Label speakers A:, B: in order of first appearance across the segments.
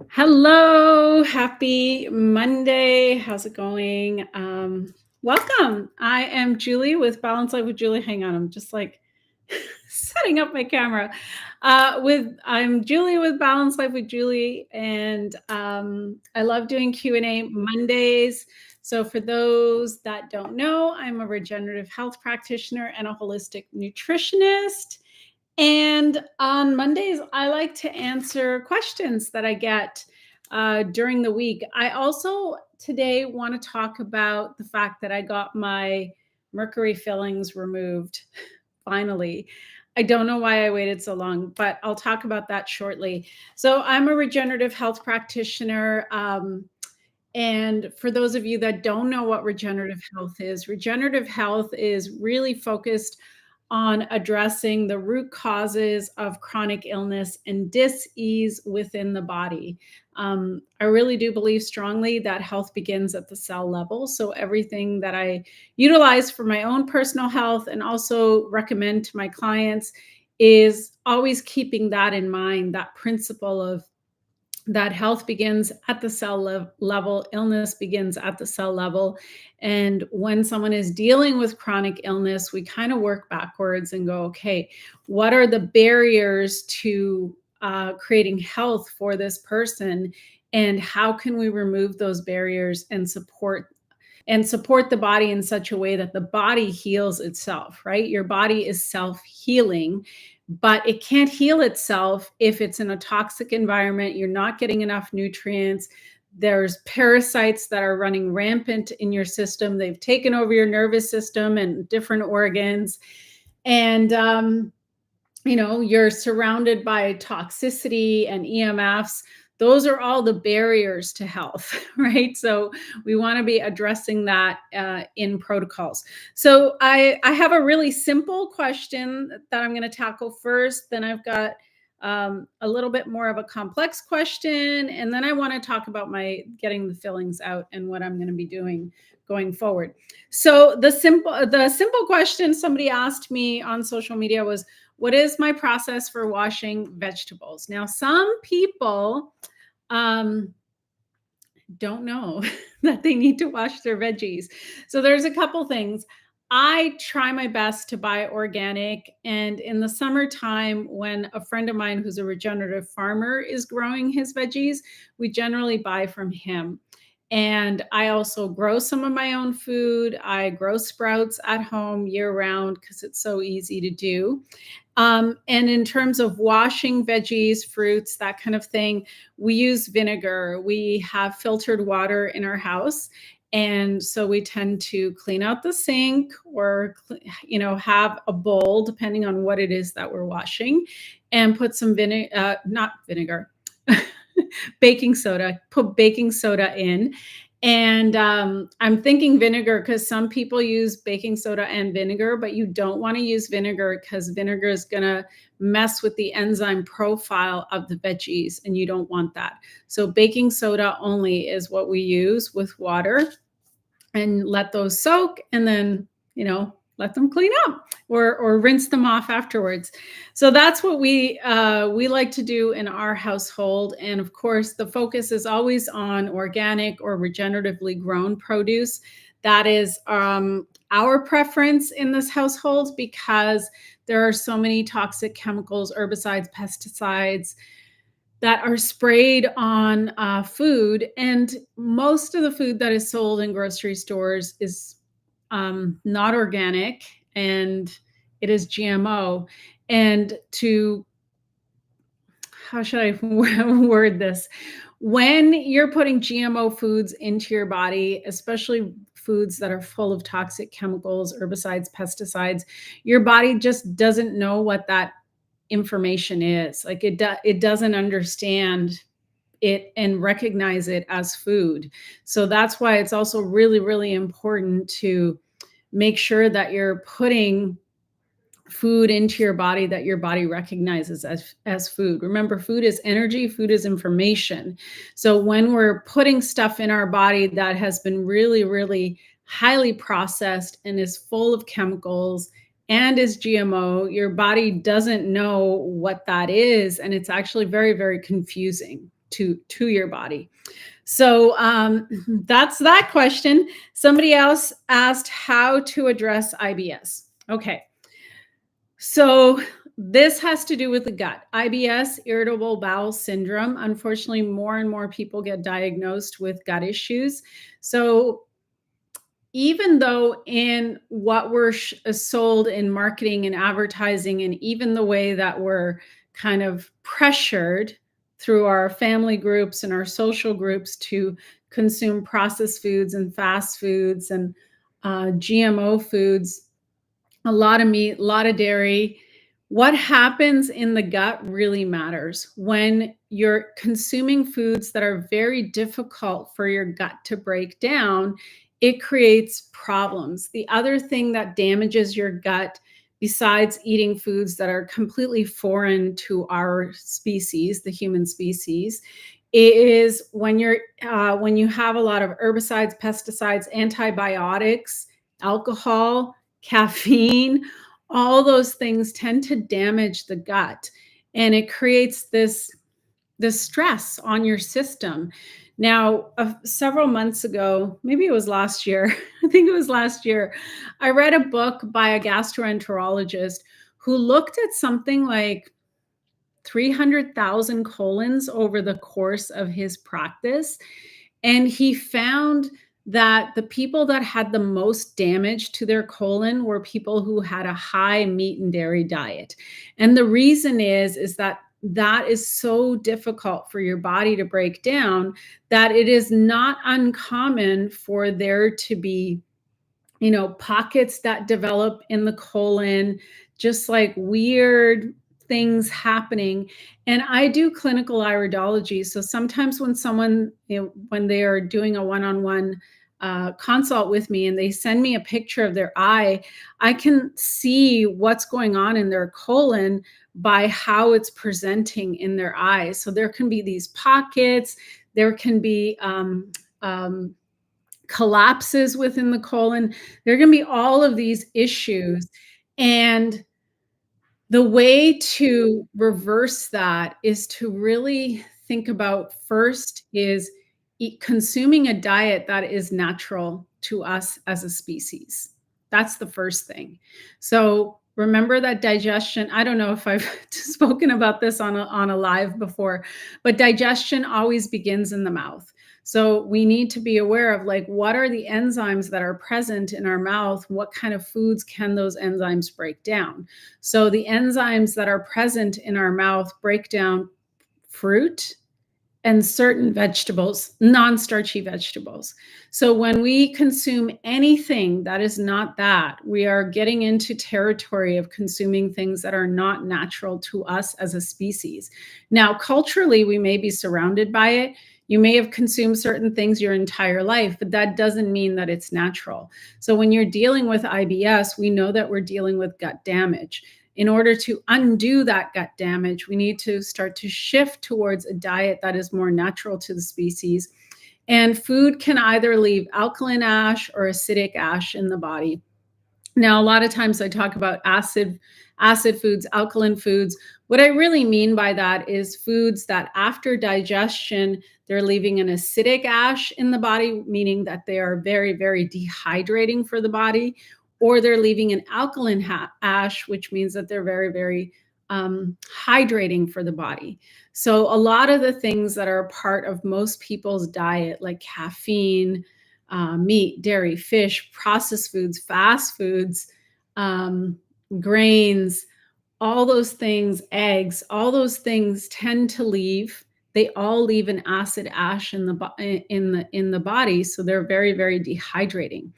A: Hello, happy Monday. How's it going? Welcome. I am Julie with Balance Life with Julie. Hang on, I'm just like setting up my camera. With I'm Julie with Balance Life with Julie, and I love doing Q&A Mondays. So for those that don't know, I'm a regenerative health practitioner and a holistic nutritionist. And on Mondays, I like to answer questions that I get during the week. I also today want to talk about the fact that I got my mercury fillings removed finally. I don't know why I waited so long, but I'll talk about that shortly. So, I'm a regenerative health practitioner. And for those of you that don't know what regenerative health is really focused on addressing the root causes of chronic illness and dis-ease within the body. I really do believe strongly that health begins at the cell level. So everything that I utilize for my own personal health and also recommend to my clients is always keeping that in mind, that principle of that health begins at the level, illness begins at the cell level. And when someone is dealing with chronic illness, we kind of work backwards and go, okay, what are the barriers to creating health for this person? And how can we remove those barriers and support the body in such a way that the body heals itself, right? Your body is self-healing, but it can't heal itself if it's in a toxic environment. You're not getting enough nutrients. There's parasites that are running rampant in your system. They've taken over your nervous system and different organs. And, you're surrounded by toxicity and EMFs. Those are all the barriers to health, right? So we want to be addressing that in protocols. So I have a really simple question that I'm going to tackle first. Then I've got a little bit more of a complex question, and then I want to talk about my getting the fillings out and what I'm going to be doing going forward. So the simple question somebody asked me on social media was, what is my process for washing vegetables? Now, some people don't know that they need to wash their veggies. So there's a couple things. I try my best to buy organic. And in the summertime, when a friend of mine who's a regenerative farmer is growing his veggies, we generally buy from him. And I also grow some of my own food. I grow sprouts at home year round because it's so easy to do. And in terms of washing veggies, fruits, that kind of thing, we use vinegar. We have filtered water in our house. And so we tend to clean out the sink or, have a bowl, depending on what it is that we're washing, and put some not vinegar, baking soda, put baking soda in. And I'm thinking vinegar because some people use baking soda and vinegar, but you don't want to use vinegar because vinegar is going to mess with the enzyme profile of the veggies, and you don't want that. So baking soda only is what we use with water, and let those soak, and then let them clean up or rinse them off afterwards. So that's what we like to do in our household. And of course, the focus is always on organic or regeneratively grown produce. That is our preference in this household because there are so many toxic chemicals, herbicides, pesticides that are sprayed on food. And most of the food that is sold in grocery stores is not organic, and it is GMO. And how should I word this? When you're putting GMO foods into your body, especially foods that are full of toxic chemicals, herbicides, pesticides, your body just doesn't know what that information is. Like it doesn't understand it and recognize it as food. So that's why it's also really, really important to make sure that you're putting food into your body that your body recognizes as food. Remember, food is energy, food is information. So when we're putting stuff in our body that has been really, really highly processed and is full of chemicals and is GMO, your body doesn't know what that is. And it's actually very, very confusing. to your body. So that's that question. Somebody else asked how to address IBS. Okay, so this has to do with the gut. IBS, irritable bowel syndrome. Unfortunately, more and more people get diagnosed with gut issues. So even though in what we're sold in marketing and advertising, and even the way that we're kind of pressured through our family groups and our social groups to consume processed foods and fast foods and GMO foods, a lot of meat, a lot of dairy. What happens in the gut really matters. When you're consuming foods that are very difficult for your gut to break down, it creates problems. The other thing that damages your gut, besides eating foods that are completely foreign to our species, the human species, is when you have a lot of herbicides, pesticides, antibiotics, alcohol, caffeine, all those things tend to damage the gut, and it creates this stress on your system. Now, several months ago, maybe it was last year, I think it was last year, I read a book by a gastroenterologist who looked at something like 300,000 colons over the course of his practice. And he found that the people that had the most damage to their colon were people who had a high meat and dairy diet. And the reason is that that is so difficult for your body to break down that it is not uncommon for there to be, pockets that develop in the colon, just like weird things happening. And I do clinical iridology. So sometimes when someone, when they are doing a one-on-one consult with me and they send me a picture of their eye, I can see what's going on in their colon by how it's presenting in their eyes. So there can be these pockets, there can be collapses within the colon. There are going to be all of these issues. And the way to reverse that is to really think about first is consuming a diet that is natural to us as a species. That's the first thing. So remember that digestion. I don't know if I've spoken about this on a live before, but digestion always begins in the mouth. So we need to be aware of, like, what are the enzymes that are present in our mouth? What kind of foods can those enzymes break down? So the enzymes that are present in our mouth break down fruit and certain vegetables, non-starchy vegetables. So when we consume anything that is not that, we are getting into territory of consuming things that are not natural to us as a species. Now, culturally, we may be surrounded by it. You may have consumed certain things your entire life, but that doesn't mean that it's natural. So when you're dealing with IBS, we know that we're dealing with gut damage. In order to undo that gut damage, we need to start to shift towards a diet that is more natural to the species. And food can either leave alkaline ash or acidic ash in the body. Now, a lot of times I talk about acid foods, alkaline foods. What I really mean by that is foods that after digestion, they're leaving an acidic ash in the body, meaning that they are very, very dehydrating for the body, or they're leaving an alkaline ash, which means that they're very, very hydrating for the body. So a lot of the things that are part of most people's diet, like caffeine, meat, dairy, fish, processed foods, fast foods, grains, all those things, eggs, all those things tend to leave. They all leave an acid ash in the body, so they're very, very dehydrating.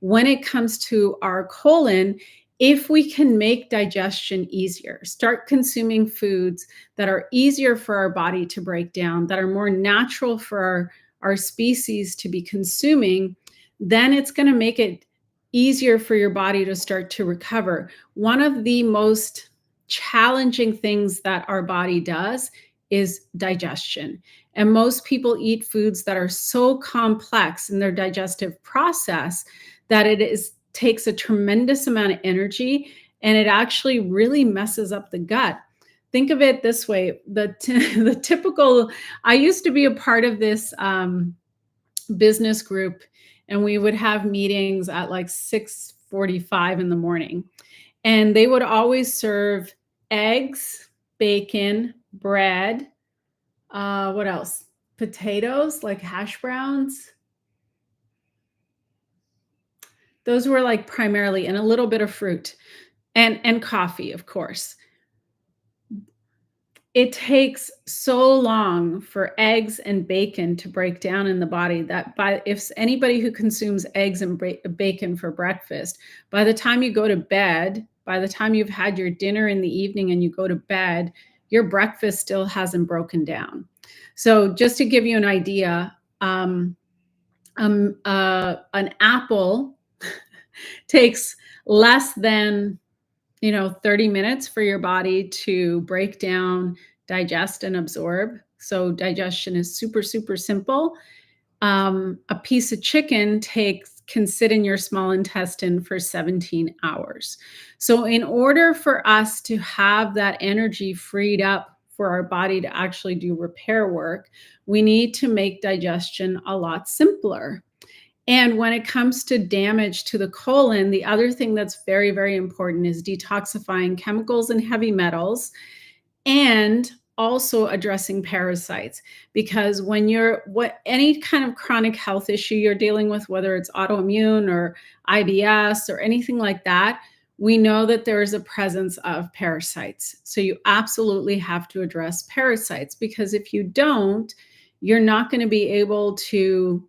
A: When it comes to our colon, if we can make digestion easier, start consuming foods that are easier for our body to break down, that are more natural for our species to be consuming, then it's going to make it easier for your body to start to recover. One of the most challenging things that our body does is digestion. And most people eat foods that are so complex in their digestive process that takes a tremendous amount of energy, and it actually really messes up the gut. think of it this way, the typical I used to be a part of this, business group, and we would have meetings at, like, 6:45 in the morning, and they would always serve eggs, bacon, bread, what else? Potatoes, like hash browns. Those were, like, primarily and a little bit of fruit, and coffee, of course. It takes so long for eggs and bacon to break down in the body that by if anybody who consumes eggs and bacon for breakfast, by the time you go to bed, by the time you've had your dinner in the evening and you go to bed, your breakfast still hasn't broken down. So just to give you an idea, an apple takes less than 30 minutes for your body to break down, digest, and absorb. So digestion is super, super simple. A piece of chicken can sit in your small intestine for 17 hours. So in order for us to have that energy freed up for our body to actually do repair work, we need to make digestion a lot simpler. And when it comes to damage to the colon, the other thing that's very, very important is detoxifying chemicals and heavy metals and also addressing parasites. Because when any kind of chronic health issue you're dealing with, whether it's autoimmune or IBS or anything like that, we know that there is a presence of parasites. So you absolutely have to address parasites, because if you don't, you're not going to be able to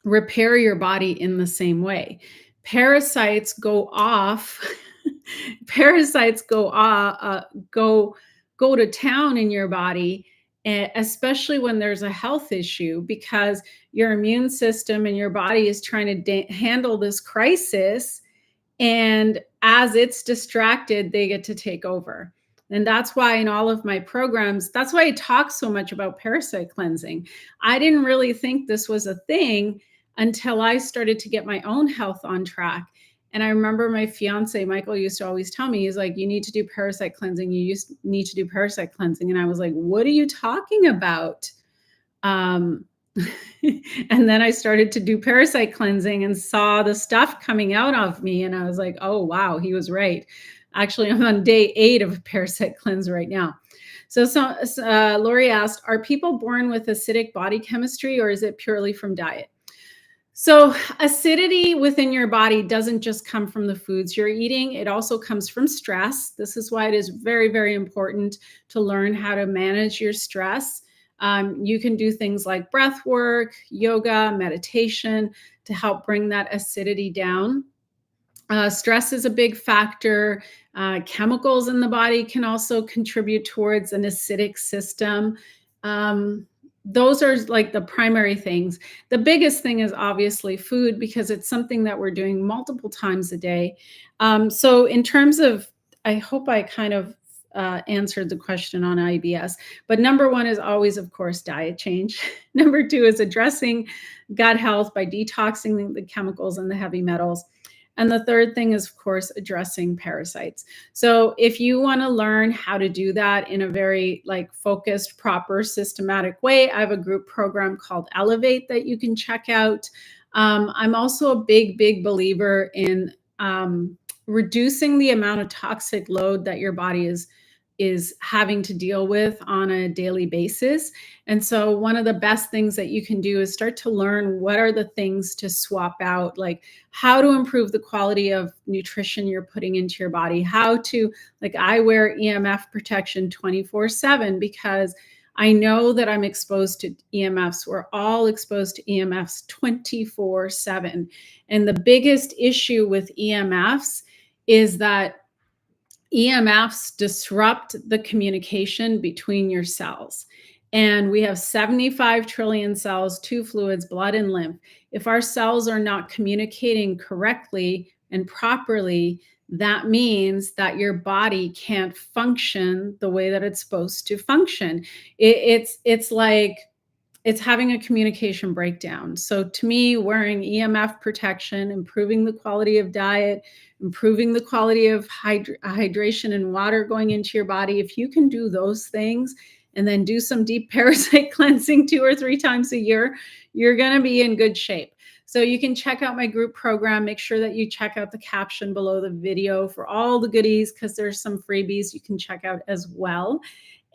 A: repair your body in the same way. Parasites go off. Parasites go to town in your body, especially when there's a health issue, because your immune system and your body is trying to handle this crisis, and as it's distracted, they get to take over. And that's why in all of my programs, that's why I talk so much about parasite cleansing. I didn't really think this was a thing until I started to get my own health on track. And I remember my fiance, Michael, used to always tell me, he's like, you need to do parasite cleansing. Need to do parasite cleansing. And I was like, what are you talking about? Um, and then I started to do parasite cleansing and saw the stuff coming out of me. And I was like, oh, wow, he was right. Actually, I'm on day 8 of a parasite cleanse right now. So Lori asked, are people born with acidic body chemistry, or is it purely from diet? So acidity within your body doesn't just come from the foods you're eating. It also comes from stress. This is why it is very, very important to learn how to manage your stress. You can do things like breath work, yoga, meditation to help bring that acidity down. Stress is a big factor. Chemicals in the body can also contribute towards an acidic system. Those are like the primary things. The biggest thing is obviously food, because it's something that we're doing multiple times a day. So in terms of, I hope I kind of answered the question on IBS, but number 1 is always, of course, diet change. Number 2 is addressing gut health by detoxing the chemicals and the heavy metals. And the third thing is, of course, addressing parasites. So if you want to learn how to do that in a very focused, proper, systematic way, I have a group program called Elevate that you can check out. I'm also a big, big believer in reducing the amount of toxic load that your body is having to deal with on a daily basis. And so one of the best things that you can do is start to learn what are the things to swap out, like how to improve the quality of nutrition you're putting into your body, how to, I wear EMF protection 24/7 because I know that I'm exposed to EMFs. We're all exposed to EMFs 24/7. And the biggest issue with EMFs is that EMFs disrupt the communication between your cells. And we have 75 trillion cells, 2 fluids, blood and lymph. If our cells are not communicating correctly and properly, that means that your body can't function the way that it's supposed to function. It's like it's having a communication breakdown. So to me, wearing EMF protection, improving the quality of diet, improving the quality of hydration and water going into your body, if you can do those things and then do some deep parasite cleansing 2 or 3 times a year, you're going to be in good shape. So you can check out my group program. Make sure that you check out the caption below the video for all the goodies, because there's some freebies you can check out as well.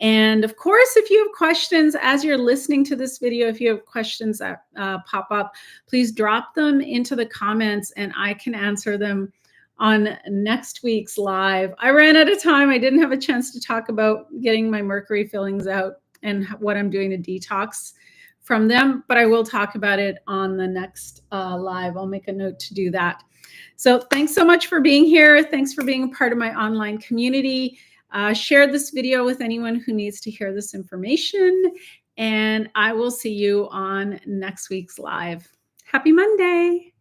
A: And of course, if you have questions as you're listening to this video, if you have questions that pop up, please drop them into the comments and I can answer them on next week's live. I ran out of time. I didn't have a chance to talk about getting my mercury fillings out and what I'm doing to detox from them, but I will talk about it on the next live. I'll make a note to do that. So thanks so much for being here. Thanks for being a part of my online community. Share this video with anyone who needs to hear this information, and I will see you on next week's live. Happy Monday.